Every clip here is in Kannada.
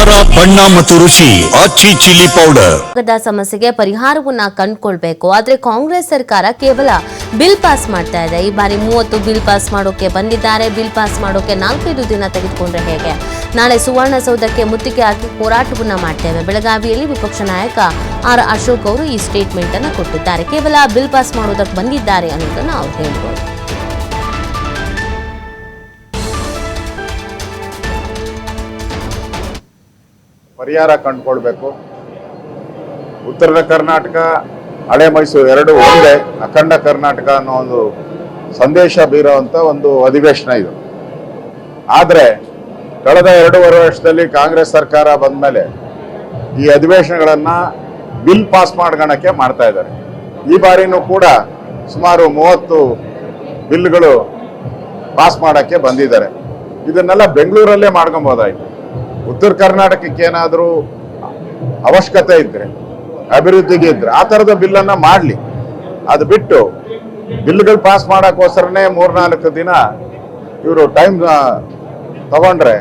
ಖಾರ ಬಣ್ಣ ಮತ್ತು ರುಚಿ ಆಚಿ ಚಿಲ್ಲಿ ಪೌಡರ್. ಸಮಸ್ಯೆಗೆ ಪರಿಹಾರವನ್ನ ಕಂಡುಕೊಳ್ಬೇಕು. ಆದ್ರೆ ಕಾಂಗ್ರೆಸ್ ಸರ್ಕಾರ ಕೇವಲ ಬಿಲ್ ಪಾಸ್ ಮಾಡ್ತಾ ಇದೆ. ಈ ಬಾರಿ 30 ಬಿಲ್ ಪಾಸ್ ಮಾಡೋಕೆ ಬಂದಿದ್ದಾರೆ. ಬಿಲ್ ಪಾಸ್ ಮಾಡೋಕೆ 4-5 ದಿನ ತೆಗೆದುಕೊಂಡ್ರೆ ಹೇಗೆ? ನಾಳೆ ಸುವರ್ಣಸೌಧಕ್ಕೆ ಮುತ್ತಿಗೆ ಹಾಕಿ ಹೋರಾಟವನ್ನ ಮಾಡ್ತೇವೆ. ಬೆಳಗಾವಿಯಲ್ಲಿ ವಿಪಕ್ಷ ನಾಯಕ ಆರ್ ಅಶೋಕ್ ಅವರು ಈ ಸ್ಟೇಟ್ಮೆಂಟ್ ಅನ್ನು ಕೊಟ್ಟಿದ್ದಾರೆ. ಕೇವಲ ಬಿಲ್ ಪಾಸ್ ಮಾಡೋದಕ್ಕೆ ಬಂದಿದ್ದಾರೆ ಅನ್ನೋದನ್ನ ಅವ್ರು ಹೇಳಿದ್ರು. ಪರಿಹಾರ ಕಂಡುಕೊಳ್ಬೇಕು. ಉತ್ತರ ಕರ್ನಾಟಕ ಹಳೆ ಮೈಸೂರು ಎರಡು ಒಂದೇ, ಅಖಂಡ ಕರ್ನಾಟಕ ಅನ್ನೋ ಒಂದು ಸಂದೇಶ ಬೀರುವಂಥ ಒಂದು ಅಧಿವೇಶನ ಇದು. ಆದರೆ ಕಳೆದ 2.5 ವರ್ಷದಲ್ಲಿ ಕಾಂಗ್ರೆಸ್ ಸರ್ಕಾರ ಬಂದ ಮೇಲೆ ಈ ಅಧಿವೇಶನಗಳನ್ನು ಬಿಲ್ ಪಾಸ್ ಮಾಡ್ಕೊಳಕ್ಕೆ ಮಾಡ್ತಾ ಇದ್ದಾರೆ. ಈ ಬಾರಿನೂ ಕೂಡ ಸುಮಾರು 30 ಬಿಲ್ಗಳು ಪಾಸ್ ಮಾಡೋಕ್ಕೆ ಬಂದಿದ್ದಾರೆ. ಇದನ್ನೆಲ್ಲ ಬೆಂಗಳೂರಲ್ಲೇ ಮಾಡ್ಕೊಬೋದಾಯ್ತು. ಉತ್ತರ ಕರ್ನಾಟಕಕ್ಕೆ ಏನಾದರೂ ಅವಶ್ಯಕತೆ ಇದ್ರೆ, ಅಭಿವೃದ್ಧಿಗೆ ಇದ್ರೆ ಆ ಥರದ ಬಿಲ್ಲನ್ನು ಮಾಡಲಿ. ಅದು ಬಿಟ್ಟು ಬಿಲ್ಗಳು ಪಾಸ್ ಮಾಡೋಕ್ಕೋಸ್ಕರನೇ 3-4 ದಿನ ಇವರು ಟೈಮ್ ತಗೊಂಡ್ರೆ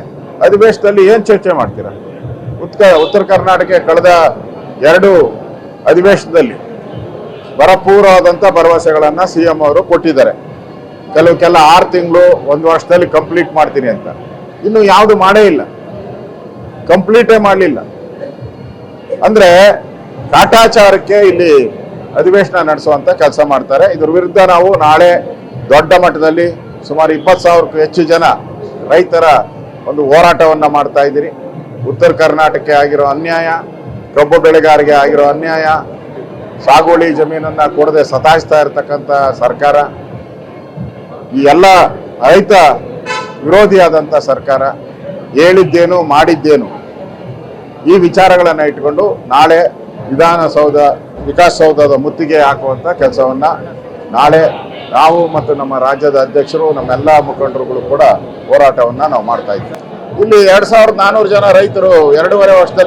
ಅಧಿವೇಶನದಲ್ಲಿ ಏನು ಚರ್ಚೆ ಮಾಡ್ತೀರ? ಉತ್ತರ ಕರ್ನಾಟಕ ಕಳೆದ 2 ಅಧಿವೇಶನದಲ್ಲಿ ಭರಪೂರವಾದಂಥ ಭರವಸೆಗಳನ್ನು CM ಅವರು ಕೊಟ್ಟಿದ್ದಾರೆ. ಕೆಲವಕ್ಕೆಲ್ಲ 6 ತಿಂಗಳು 1 ವರ್ಷದಲ್ಲಿ ಕಂಪ್ಲೀಟ್ ಮಾಡ್ತೀನಿ ಅಂತ. ಇನ್ನು ಯಾವುದು ಮಾಡೇ ಇಲ್ಲ, ಕಂಪ್ಲೀಟೇ ಮಾಡಲಿಲ್ಲ. ಅಂದರೆ ಕಾಟಾಚಾರಕ್ಕೆ ಇಲ್ಲಿ ಅಧಿವೇಶನ ನಡೆಸುವಂಥ ಕೆಲಸ ಮಾಡ್ತಾರೆ. ಇದ್ರ ವಿರುದ್ಧ ನಾವು ನಾಳೆ ದೊಡ್ಡ ಮಟ್ಟದಲ್ಲಿ ಸುಮಾರು 20,000ಕ್ಕೂ ಹೆಚ್ಚು ಜನ ರೈತರ ಒಂದು ಹೋರಾಟವನ್ನು ಮಾಡ್ತಾ ಇದ್ದೀರಿ. ಉತ್ತರ ಕರ್ನಾಟಕಕ್ಕೆ ಆಗಿರೋ ಅನ್ಯಾಯ, ಕಬ್ಬು ಬೆಳೆಗಾರರಿಗೆ ಆಗಿರೋ ಅನ್ಯಾಯ, ಸಾಗುವಳಿ ಜಮೀನನ್ನು ಕೊಡದೆ ಸತಾಯಿಸ್ತಾ ಇರತಕ್ಕಂಥ ಸರ್ಕಾರ, ಈ ಎಲ್ಲ ರೈತ ವಿರೋಧಿಯಾದಂಥ ಸರ್ಕಾರ, ಹೇಳಿದ್ದೇನು ಮಾಡಿದ್ದೇನು ಈ ವಿಚಾರಗಳನ್ನು ಇಟ್ಕೊಂಡು ನಾಳೆ ವಿಕಾಸಸೌಧದ ಮುತ್ತಿಗೆ ಹಾಕುವಂಥ ಕೆಲಸವನ್ನು ನಾಳೆ ನಾವು ಮತ್ತು ನಮ್ಮ ರಾಜ್ಯದ ಅಧ್ಯಕ್ಷರು, ನಮ್ಮೆಲ್ಲ ಮುಖಂಡರುಗಳು ಕೂಡ ಹೋರಾಟವನ್ನು ನಾವು ಮಾಡ್ತಾ ಇದ್ದೇವೆ. ಇಲ್ಲಿ 2,400 ಜನ ರೈತರು 2.5 ವರ್ಷದಲ್ಲಿ